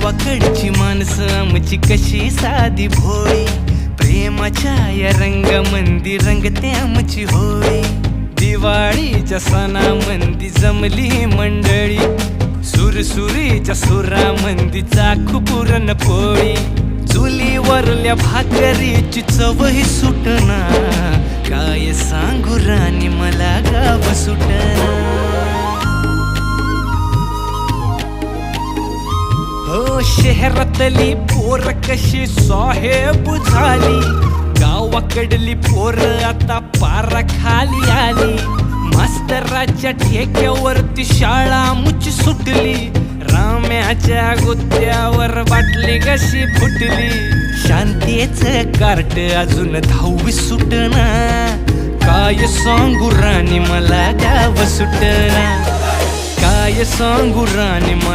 गावाकडची माणसं आमची कशी साधी भोळी, प्रेमाच्या या रंगामंदी रंगते आमची होळी. दिवाळीच्या सणामंदी जमली मंडळी, सुरसुरीच्या सुरामंदी चाखू पुरणपोळी. चुलीवरल्या भाकरीची चवही सुटना, काय सांगू राणी मला गाव सुटना. हो शहरातली पोर कशी साहेब झाली, गावाकडली पोर आता पारा खाली आली. मास्तराच्या ठेक्यावरती शाळा मुची सुटली, राम्याच्या गुत्त्यावर बाटली कशी फुटली. शांतीचं कार्ट अजून 10वी सुटना, काय सांगू राणी मला गाव सुटना. काय सांगू राणी मला